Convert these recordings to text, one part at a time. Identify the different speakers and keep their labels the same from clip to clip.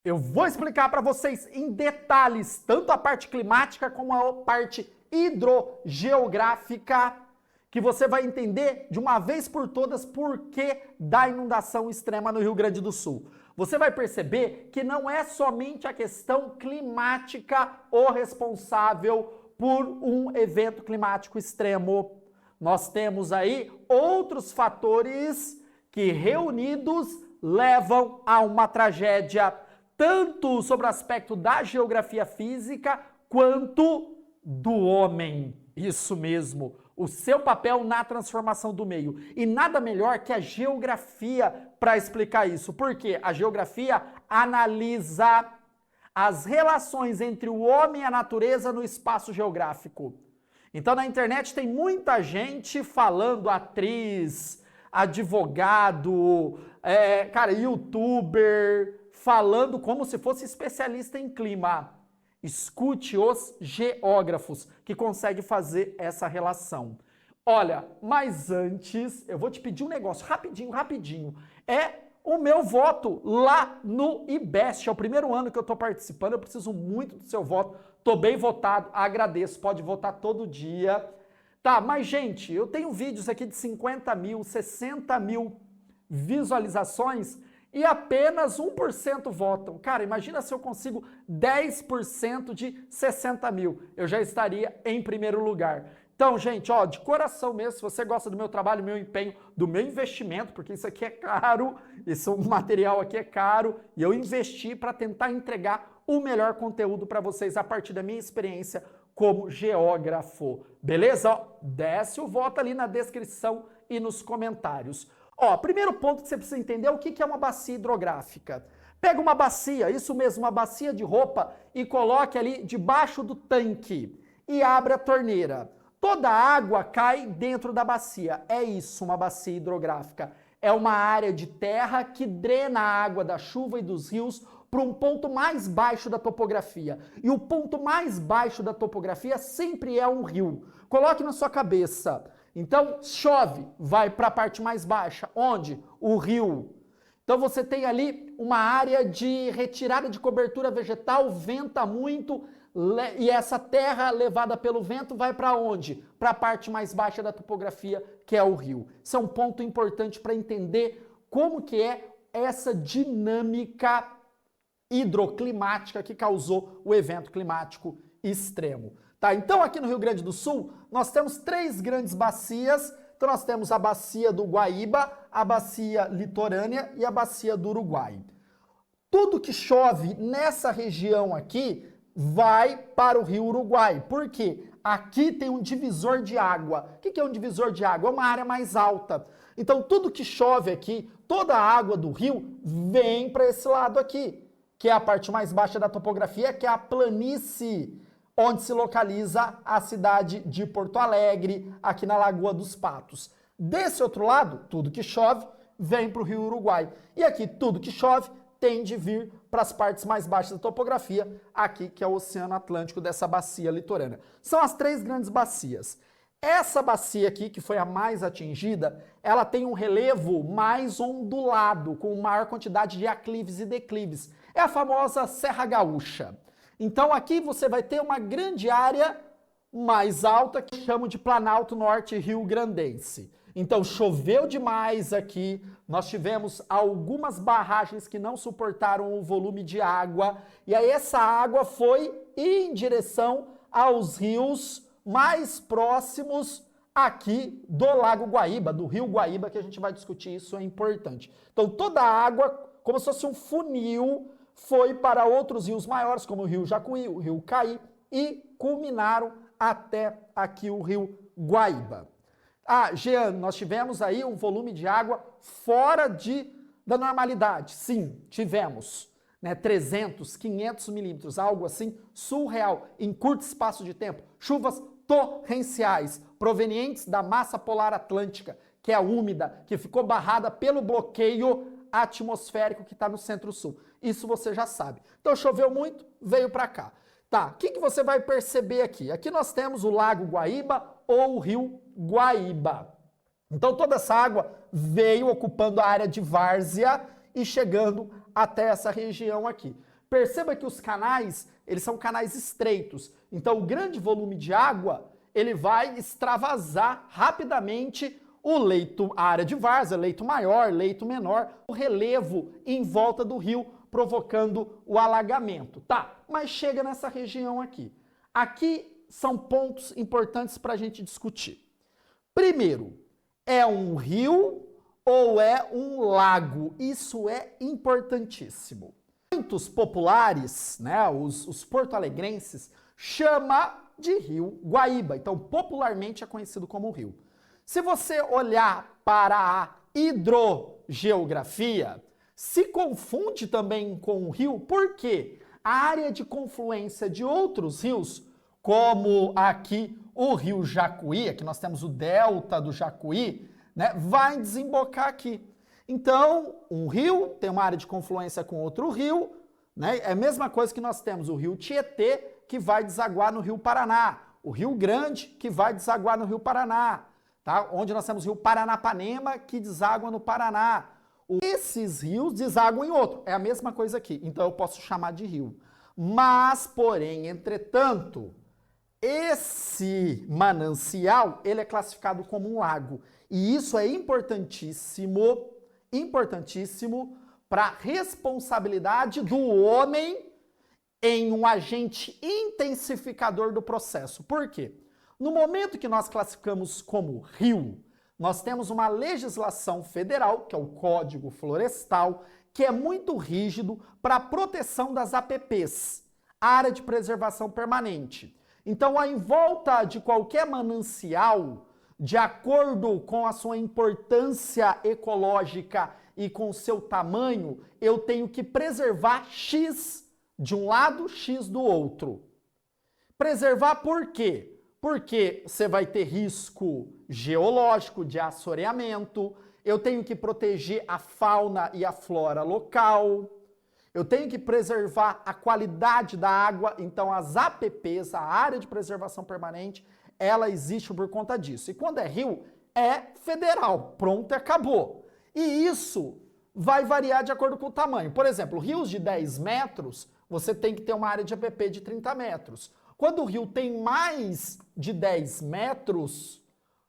Speaker 1: Eu vou explicar para vocês em detalhes tanto a parte climática como a parte hidrogeográfica, que você vai entender de uma vez por todas por que da inundação extrema no Rio Grande do Sul. Você vai perceber que não é somente a questão climática o responsável por um evento climático extremo. Nós temos aí outros fatores que reunidos levam a uma tragédia, tanto sobre o aspecto da geografia física quanto do homem. Isso mesmo, o seu papel na transformação do meio. E nada melhor que a geografia para explicar isso, porque a geografia analisa as relações entre o homem e a natureza no espaço geográfico. Então na internet tem muita gente falando, atriz, advogado, youtuber, falando como se fosse especialista em clima. Escute os geógrafos que conseguem fazer essa relação. Olha, mas antes, eu vou te pedir um negócio, rapidinho. É o meu voto lá no IBEST. É o primeiro ano que eu estou participando, eu preciso muito do seu voto. Estou bem votado, agradeço, pode votar todo dia. Tá, mas gente, eu tenho vídeos aqui de 50 mil, 60 mil visualizações e apenas 1% votam. Cara, imagina se eu consigo 10% de 60 mil. Eu já estaria em primeiro lugar. Então, gente, ó, de coração mesmo, se você gosta do meu trabalho, do meu empenho, do meu investimento, porque isso aqui é caro, esse material aqui é caro, e eu investi para tentar entregar o melhor conteúdo para vocês a partir da minha experiência como geógrafo. Beleza? Ó, desce o voto ali na descrição e nos comentários. Ó, primeiro ponto que você precisa entender é o que é uma bacia hidrográfica. Pega uma bacia, isso mesmo, uma bacia de roupa e coloque ali debaixo do tanque e abre a torneira. Toda a água cai dentro da bacia. É isso, uma bacia hidrográfica. É uma área de terra que drena a água da chuva e dos rios para um ponto mais baixo da topografia. E o ponto mais baixo da topografia sempre é um rio. Coloque na sua cabeça. Então, chove, vai para a parte mais baixa. Onde? O rio. Então você tem ali uma área de retirada de cobertura vegetal, venta muito, e essa terra levada pelo vento vai para onde? Para a parte mais baixa da topografia, que é o rio. Isso é um ponto importante para entender como que é essa dinâmica hidroclimática que causou o evento climático extremo. Tá? Então aqui no Rio Grande do Sul, nós temos 3 grandes bacias. Então nós temos a bacia do Guaíba, a bacia litorânea e a bacia do Uruguai. Tudo que chove nessa região aqui vai para o rio Uruguai. Por quê? Aqui tem um divisor de água. O que é um divisor de água? É uma área mais alta. Então tudo que chove aqui, toda a água do rio vem para esse lado aqui, que é a parte mais baixa da topografia, que é a planície, onde se localiza a cidade de Porto Alegre, aqui na Lagoa dos Patos. Desse outro lado, tudo que chove vem para o rio Uruguai. E aqui, tudo que chove tende a vir para as partes mais baixas da topografia, aqui que é o Oceano Atlântico dessa bacia litorânea. São as 3 grandes bacias. Essa bacia aqui, que foi a mais atingida, ela tem um relevo mais ondulado, com maior quantidade de aclives e declives. É a famosa Serra Gaúcha. Então aqui você vai ter uma grande área mais alta que chamam de Planalto Norte Rio-Grandense. Então choveu demais aqui, nós tivemos algumas barragens que não suportaram o volume de água, e aí essa água foi em direção aos rios mais próximos aqui do Lago Guaíba, do Rio Guaíba, que a gente vai discutir, isso é importante. Então toda a água, como se fosse um funil, foi para outros rios maiores, como o Rio Jacuí, o Rio Caí, e culminaram até aqui o Rio Guaíba. Ah, Jean, nós tivemos aí um volume de água fora da normalidade. Sim, tivemos. 300, 500 milímetros, algo assim surreal, em curto espaço de tempo. Chuvas torrenciais, provenientes da massa polar atlântica, que é úmida, que ficou barrada pelo bloqueio atmosférico que está no centro-sul. Isso você já sabe. Então choveu muito, veio para cá. Tá, o que você vai perceber aqui? Aqui nós temos o Lago Guaíba ou o Rio Guaíba. Então toda essa água veio ocupando a área de várzea e chegando até essa região aqui. Perceba que os canais, eles são canais estreitos. Então, o grande volume de água, ele vai extravasar rapidamente o leito, a área de várzea, leito maior, leito menor, o relevo em volta do rio, provocando o alagamento. Tá, mas chega nessa região aqui. Aqui são pontos importantes para a gente discutir. Primeiro, é um rio ou é um lago? Isso é importantíssimo. Muitos populares, né, os porto-alegrenses, chamam de rio Guaíba. Então, popularmente é conhecido como rio. Se você olhar para a hidrogeografia, se confunde também com o rio, porque a área de confluência de outros rios, como aqui o rio Jacuí, aqui nós temos o delta do Jacuí, né, vai desembocar aqui. Então, um rio tem uma área de confluência com outro rio, né? É a mesma coisa que nós temos o rio Tietê, que vai desaguar no rio Paraná, o Rio Grande, que vai desaguar no rio Paraná, tá? Onde nós temos o rio Paranapanema, que deságua no Paraná. Esses rios desaguam em outro, é a mesma coisa aqui, então eu posso chamar de rio. Mas, porém, entretanto, esse manancial, ele é classificado como um lago. E isso é importantíssimo, importantíssimo para a responsabilidade do homem em um agente intensificador do processo. Por quê? No momento que nós classificamos como rio, nós temos uma legislação federal, que é o Código Florestal, que é muito rígido para a proteção das APPs, Área de Preservação Permanente. Então, em volta de qualquer manancial, de acordo com a sua importância ecológica e com o seu tamanho, eu tenho que preservar X de um lado, X do outro. Preservar por quê? Porque você vai ter risco geológico de assoreamento, eu tenho que proteger a fauna e a flora local, eu tenho que preservar a qualidade da água, então as APPs, a Área de Preservação Permanente, ela existe por conta disso. E quando é rio, é federal, pronto, acabou. E isso vai variar de acordo com o tamanho. Por exemplo, rios de 10 metros, você tem que ter uma área de APP de 30 metros. Quando o rio tem mais de 10 metros,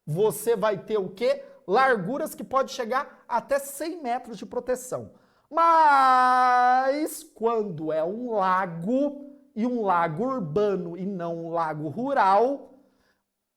Speaker 1: você vai ter o quê? Larguras que pode chegar até 100 metros de proteção. Mas quando é um lago, e um lago urbano e não um lago rural,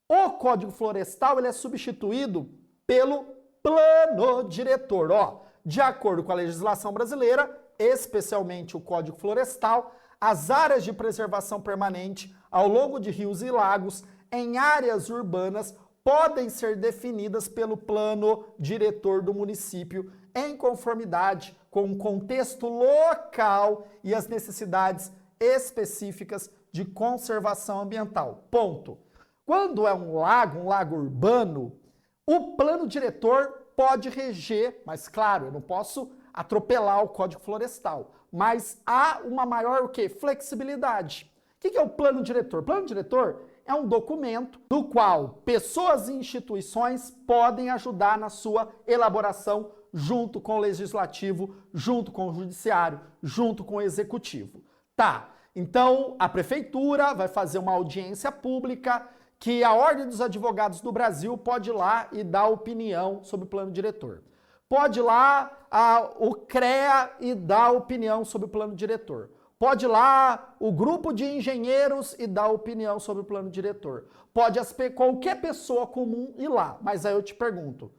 Speaker 1: o Código Florestal ele é substituído pelo plano diretor. Ó, de acordo com a legislação brasileira, especialmente o Código Florestal, as áreas de preservação permanente ao longo de rios e lagos em áreas urbanas podem ser definidas pelo plano diretor do município em conformidade com o contexto local e as necessidades específicas de conservação ambiental. Ponto. Quando é um lago urbano, o plano diretor pode reger, mas claro, eu não posso atropelar o Código Florestal, mas há uma maior o quê? Flexibilidade. O que é o plano diretor? O plano diretor é um documento do qual pessoas e instituições podem ajudar na sua elaboração junto com o legislativo, junto com o judiciário, junto com o executivo. Tá, então a prefeitura vai fazer uma audiência pública que a Ordem dos Advogados do Brasil pode ir lá e dar opinião sobre o plano diretor. Pode ir lá o CREA e dar opinião sobre o plano diretor. Pode ir lá o grupo de engenheiros e dar opinião sobre o plano diretor. Pode qualquer pessoa comum ir lá. Mas aí eu te pergunto,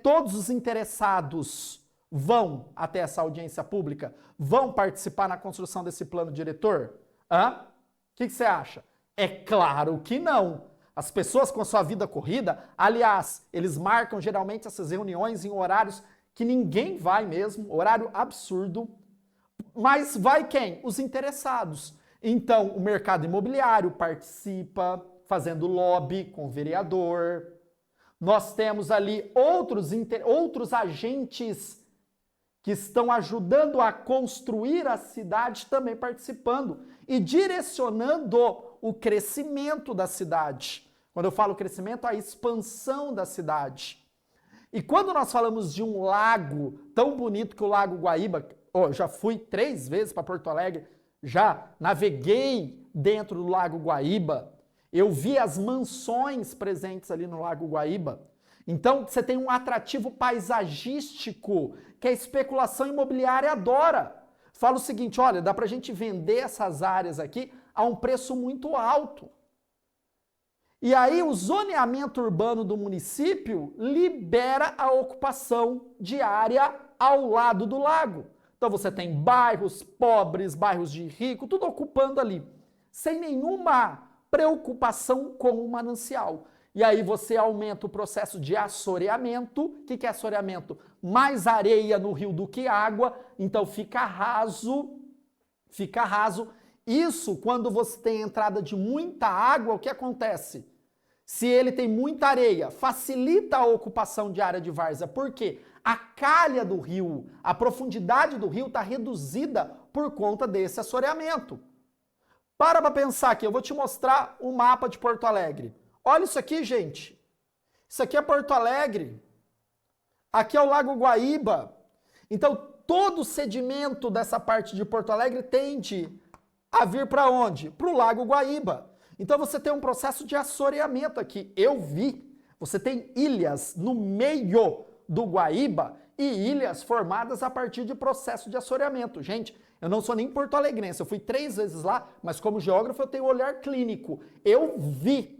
Speaker 1: todos os interessados vão até essa audiência pública? Vão participar na construção desse plano diretor? O que você acha? É claro que não. As pessoas com a sua vida corrida, aliás, eles marcam geralmente essas reuniões em horários que ninguém vai mesmo, horário absurdo. Mas vai quem? Os interessados. Então, o mercado imobiliário participa, fazendo lobby com o vereador. Nós temos ali outros agentes que estão ajudando a construir a cidade também participando e direcionando o crescimento da cidade. Quando eu falo crescimento, a expansão da cidade. E quando nós falamos de um lago tão bonito que o Lago Guaíba, Oh, já fui 3 vezes para Porto Alegre, já naveguei dentro do Lago Guaíba, eu vi as mansões presentes ali no Lago Guaíba. Então, você tem um atrativo paisagístico que a especulação imobiliária adora. Fala o seguinte, olha, dá para a gente vender essas áreas aqui a um preço muito alto. E aí o zoneamento urbano do município libera a ocupação de área ao lado do lago. Então você tem bairros pobres, bairros de rico, tudo ocupando ali, sem nenhuma preocupação com o manancial. E aí você aumenta o processo de assoreamento. O que é assoreamento? Mais areia no rio do que água, então fica raso, fica raso. Isso, quando você tem entrada de muita água, o que acontece? Se ele tem muita areia, facilita a ocupação de área de várzea. Por quê? A calha do rio, a profundidade do rio está reduzida por conta desse assoreamento. Para pensar aqui, eu vou te mostrar o mapa de Porto Alegre. Olha isso aqui, gente. Isso aqui é Porto Alegre. Aqui é o Lago Guaíba. Então, todo o sedimento dessa parte de Porto Alegre tende a vir para onde? Para o Lago Guaíba. Então, você tem um processo de assoreamento aqui. Eu vi. Você tem ilhas no meio do Guaíba e ilhas formadas a partir de processo de assoreamento. Gente, eu não sou nem porto-alegrense. Eu fui 3 vezes lá, mas como geógrafo eu tenho um olhar clínico. Eu vi.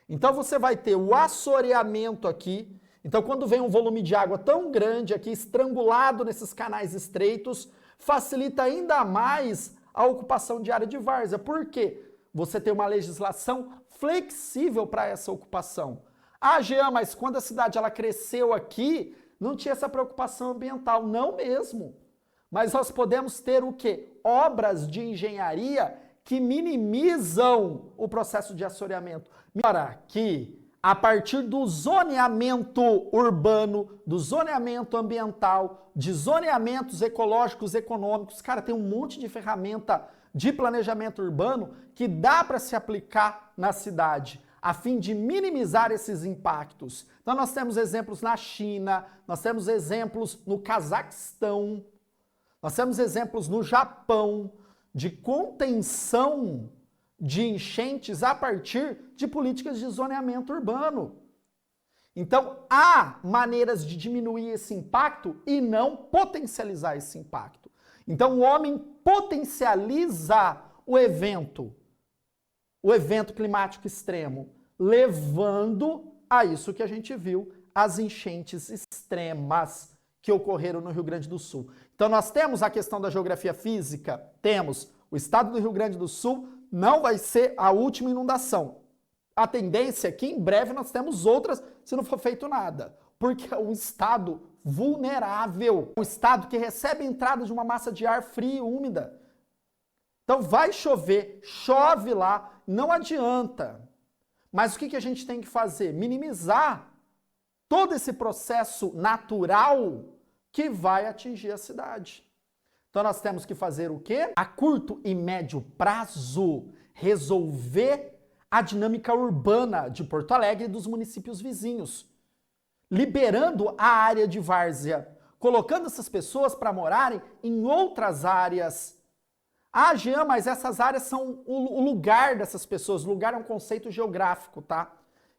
Speaker 1: Então, você vai ter o assoreamento aqui. Então, quando vem um volume de água tão grande aqui, estrangulado nesses canais estreitos, facilita ainda mais a ocupação de área de várzea. Por quê? Você tem uma legislação flexível para essa ocupação. Ah, Jean, mas quando a cidade ela cresceu aqui, não tinha essa preocupação ambiental. Não mesmo. Mas nós podemos ter o quê? Obras de engenharia que minimizam o processo de assoreamento. Ora, que a partir do zoneamento urbano, do zoneamento ambiental, de zoneamentos ecológicos, econômicos, cara, tem um monte de ferramenta de planejamento urbano que dá para se aplicar na cidade, a fim de minimizar esses impactos. Então nós temos exemplos na China, nós temos exemplos no Cazaquistão, nós temos exemplos no Japão de contenção de enchentes a partir de políticas de zoneamento urbano. Então, há maneiras de diminuir esse impacto e não potencializar esse impacto. Então, o homem potencializa o evento climático extremo, levando a isso que a gente viu, as enchentes extremas que ocorreram no Rio Grande do Sul. Então, nós temos a questão da geografia física, temos o estado do Rio Grande do Sul, não vai ser a última inundação. A tendência é que em breve nós temos outras se não for feito nada. Porque é um estado vulnerável, um estado que recebe a entrada de uma massa de ar fria e úmida. Então vai chover, chove lá, não adianta. Mas o que a gente tem que fazer? Minimizar todo esse processo natural que vai atingir a cidade. Então nós temos que fazer o quê? A curto e médio prazo, resolver a dinâmica urbana de Porto Alegre e dos municípios vizinhos, liberando a área de várzea, colocando essas pessoas para morarem em outras áreas. Ah, Jean, mas essas áreas são o lugar dessas pessoas. Lugar é um conceito geográfico, tá?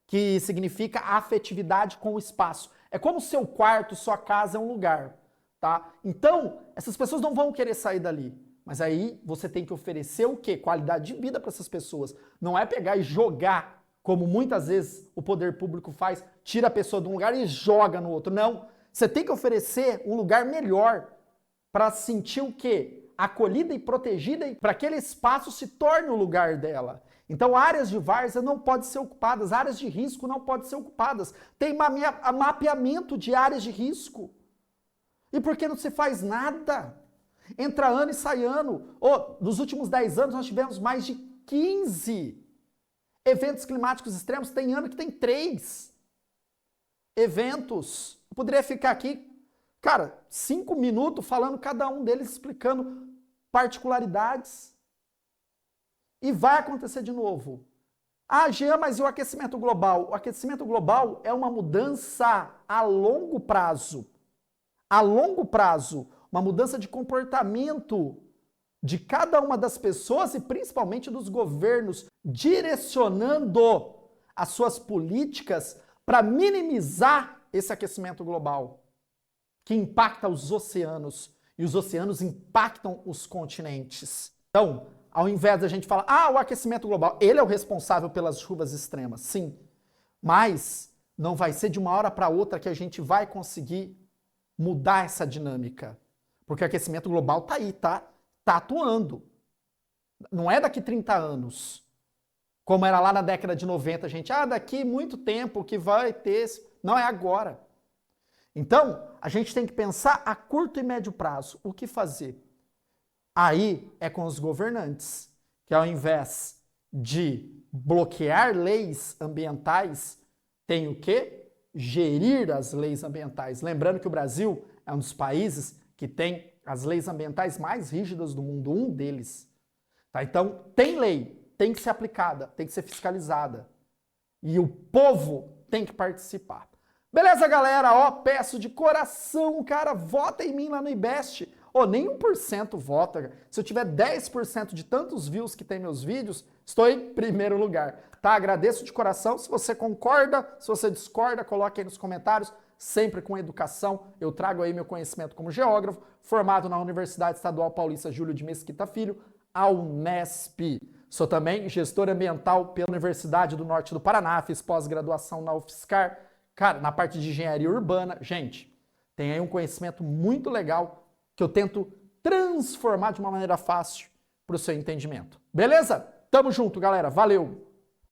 Speaker 1: Que significa afetividade com o espaço. É como seu quarto, sua casa é um lugar. Tá? Então, essas pessoas não vão querer sair dali. Mas aí você tem que oferecer o quê? Qualidade de vida para essas pessoas. Não é pegar e jogar, como muitas vezes o poder público faz, tira a pessoa de um lugar e joga no outro. Não. Você tem que oferecer um lugar melhor para sentir o quê? Acolhida e protegida, para que aquele espaço se torne o lugar dela. Então, áreas de várzea não podem ser ocupadas, áreas de risco não podem ser ocupadas. Tem mapeamento de áreas de risco. E por que não se faz nada? Entra ano e sai ano. Nos últimos 10 anos nós tivemos mais de 15 eventos climáticos extremos. Tem ano que tem 3 eventos. Eu poderia ficar aqui, cara, 5 minutos falando cada um deles, explicando particularidades. E vai acontecer de novo. Ah, Jean, mas e o aquecimento global? O aquecimento global é uma mudança a longo prazo. A longo prazo, uma mudança de comportamento de cada uma das pessoas e principalmente dos governos, direcionando as suas políticas para minimizar esse aquecimento global, que impacta os oceanos, e os oceanos impactam os continentes. Então, ao invés da gente falar, o aquecimento global, ele é o responsável pelas chuvas extremas, sim, mas não vai ser de uma hora para outra que a gente vai conseguir mudar essa dinâmica, porque o aquecimento global tá aí, tá atuando. Não é daqui 30 anos, como era lá na década de 90, gente, daqui muito tempo que vai ter, não é agora. Então, a gente tem que pensar a curto e médio prazo, o que fazer? Aí é com os governantes, que ao invés de bloquear leis ambientais, tem o quê? Gerir as leis ambientais. Lembrando que o Brasil é um dos países que tem as leis ambientais mais rígidas do mundo, um deles. Tá? Então, tem lei, tem que ser aplicada, tem que ser fiscalizada. E o povo tem que participar. Beleza, galera? Peço de coração, cara, vota em mim lá no IBEST. Nem 1% vota. Se eu tiver 10% de tantos views que tem meus vídeos, estou em primeiro lugar. Tá? Agradeço de coração. Se você concorda, se você discorda, coloque aí nos comentários. Sempre com educação, eu trago aí meu conhecimento como geógrafo, formado na Universidade Estadual Paulista Júlio de Mesquita Filho, a Unesp. Sou também gestor ambiental pela Universidade do Norte do Paraná, fiz pós-graduação na UFSCar, cara, na parte de engenharia urbana. Gente, tem aí um conhecimento muito legal que eu tento transformar de uma maneira fácil para o seu entendimento. Beleza? Tamo junto, galera. Valeu!